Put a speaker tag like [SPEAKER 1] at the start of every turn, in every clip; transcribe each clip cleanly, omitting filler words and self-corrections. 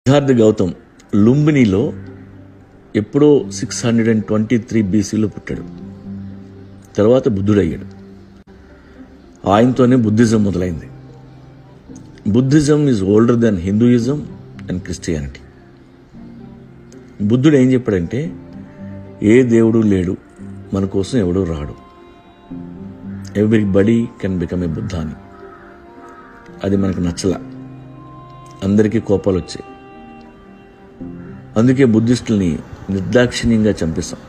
[SPEAKER 1] సిద్ధార్థ గౌతమ్ లుంబినిలో ఎప్పుడో 623 BCలో పుట్టాడు. తర్వాత బుద్ధుడయ్యాడు. ఆయనతోనే బుద్ధిజం మొదలైంది. Buddhism is older than Hinduism and Christianity. బుద్ధుడు ఏం చెప్పాడంటే, ఏ దేవుడు లేడు, మన కోసం ఎవడూ రాడు, everybody can become a Buddha అని. అది మనకు నచ్చల, అందరికీ కోపాలు వచ్చాయి. అందుకే బుద్ధిస్టుల్ని నిర్దాక్షిణ్యంగా చంపేశాం.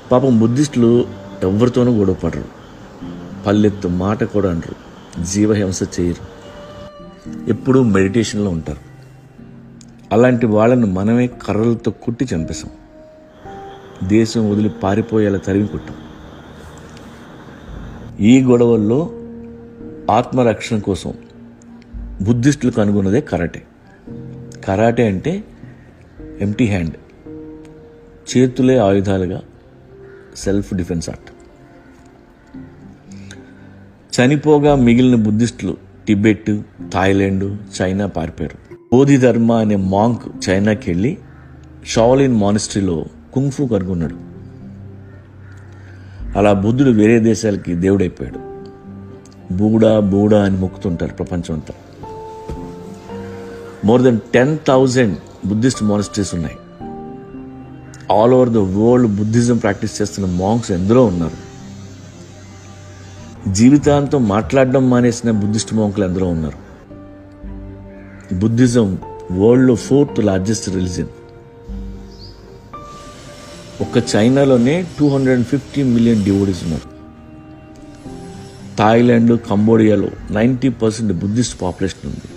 [SPEAKER 1] పాపం బుద్ధిస్టులు ఎవరితోనూ గొడవ పడరు, పల్లెత్తు మాట కూడా అనరు, జీవహింస చేయరు, ఎప్పుడూ మెడిటేషన్లో ఉంటారు. అలాంటి వాళ్ళను మనమే కర్రలతో కుట్టి చంపేశాం. దేశం వదిలి పారిపోయేలా తరిమి కొట్టాం. ఈ గొడవల్లో ఆత్మరక్షణ కోసం బుద్ధిస్టులు కనుగొన్నదే కరాటే. కరాటే అంటే ఎంప్టీ హ్యాండ్, చేతులే ఆయుధాలుగా సెల్ఫ్ డిఫెన్స్ ఆర్ట్. చనిపోగా మిగిలిన బుద్ధిస్టులు టిబెట్, థాయిలాండ్, చైనా పారిపోయారు. బోధిధర్మ అనే మాంక్ చైనాకి వెళ్ళి షావలిన్ మానిస్ట్రీలో కుంగ్ఫూ కనుగొన్నాడు. అలా బుద్ధుడు వేరే దేశాలకి దేవుడైపోయాడు. బూడా అని మొక్కుతుంటారు ప్రపంచం అంతా. మోర్ దెన్ 10,000 బుద్ధిస్ట్ మానిస్ట్రీస్ ఉన్నాయి. All over the world Buddhism practice చేస్తున్న మాంక్స్ ఎందరో ఉన్నారు. జీవితాంతం మాట్లాడడం మానేసిన బుద్ధిస్ట్ మాంకులు ఎందరో ఉన్నారు. బుద్ధిజం వరల్డ్లో 4th లార్జెస్ట్ రిలీజియన్. ఒక్క చైనాలోనే 250 మిలియన్ డివోటీస్ ఉన్నారు. థాయిలాండ్, కంబోడియాలో 90% బుద్ధిస్ట్ పాపులేషన్ ఉంది.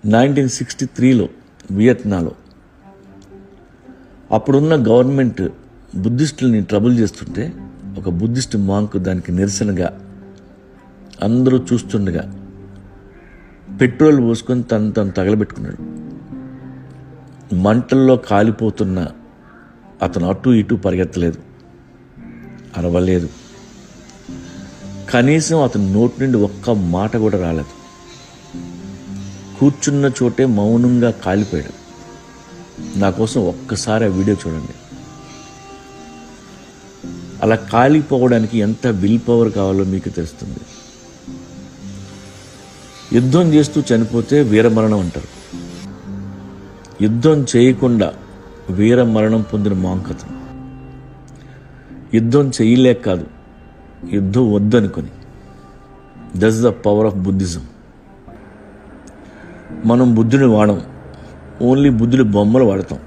[SPEAKER 1] 1963లో వియత్నాంలో అప్పుడున్న గవర్నమెంట్ బుద్ధిస్టులని ట్రబుల్ చేస్తుంటే ఒక బుద్ధిస్ట్ మాంక్ దానికి నిరసనగా అందరూ చూస్తుండగా పెట్రోల్ పోసుకొని తను తగలబెట్టుకున్నాడు. మంటల్లో కాలిపోతున్న అతను అటు ఇటు పరిగెత్తలేదు, అరవలేదు, కనీసం అతని నోటి నుండి ఒక్క మాట కూడా రాలేదు. కూర్చున్న చోటే మౌనంగా కాలిపోయాడు. నా కోసం ఒక్కసారి ఆ వీడియో చూడండి. అలా కాలిపోవడానికి ఎంత విల్ పవర్ కావాలో మీకు తెలుస్తుంది. యుద్ధం చేస్తూ చనిపోతే వీరమరణం అంటారు. యుద్ధం చేయకుండా వీరమరణం పొందిన మాంకతం. యుద్ధం చేయలేక కాదు, యుద్ధం వద్దనుకొని. That's the power of Buddhism. మనం బుద్ధుని వాడం, ఓన్లీ బుద్ధుడి బొమ్మలు వాడతాం.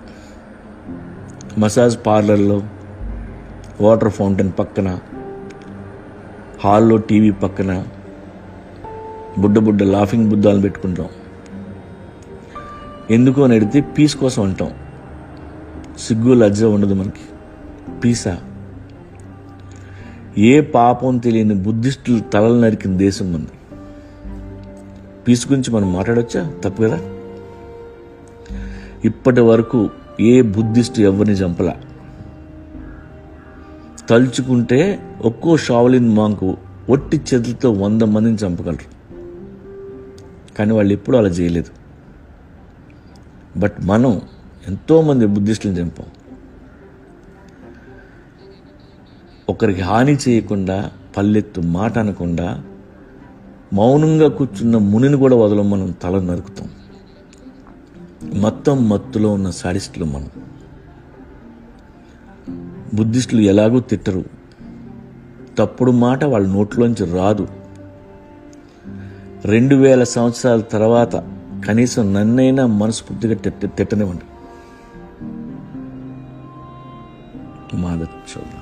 [SPEAKER 1] మసాజ్ పార్లర్లో, వాటర్ ఫౌంటైన్ పక్కన, హాల్లో టీవీ పక్కన బుడ్డ లాఫింగ్ బుద్ధాలను పెట్టుకుంటాం. ఎందుకు అని అడిగితే పీస్ కోసం అంటాం. సిగ్గు లజ్జ ఉండదు మనకి. పీసా? ఏ పాపం తెలియని బుద్ధిస్టులు తలలు నరికిన దేశం ఉంది. పీస్ గురించి మనం మాట్లాడొచ్చా? తప్పు కదా. ఇప్పటి వరకు ఏ బుద్ధిస్ట్ ఎవరిని చంపలా. తలుచుకుంటే ఒక్కో షావలిన్ మాంకు ఒట్టి చేతులతో 100 మందిని చంపగలరు. కానీ వాళ్ళు ఎప్పుడూ అలా చేయలేదు. బట్ మనం ఎంతోమంది బుద్ధిస్టులను చంపాం. ఒకరికి హాని చేయకుండా, పల్లెత్తు మాట అనకుండా, మౌనంగా కూర్చున్న మునిని కూడా వదలం. మనం తల నరుకుతాం. మొత్తం మత్తులో ఉన్న సాడిస్టులు మనం. బుద్ధిస్టులు ఎలాగూ తిట్టరు, తప్పుడు మాట వాళ్ళ నోట్లోంచి రాదు. 2000 సంవత్సరాల తర్వాత కనీసం నన్నైనా మనస్ఫూర్తిగా తిట్టనివ్వండి. మాధవ్ చౌదరి.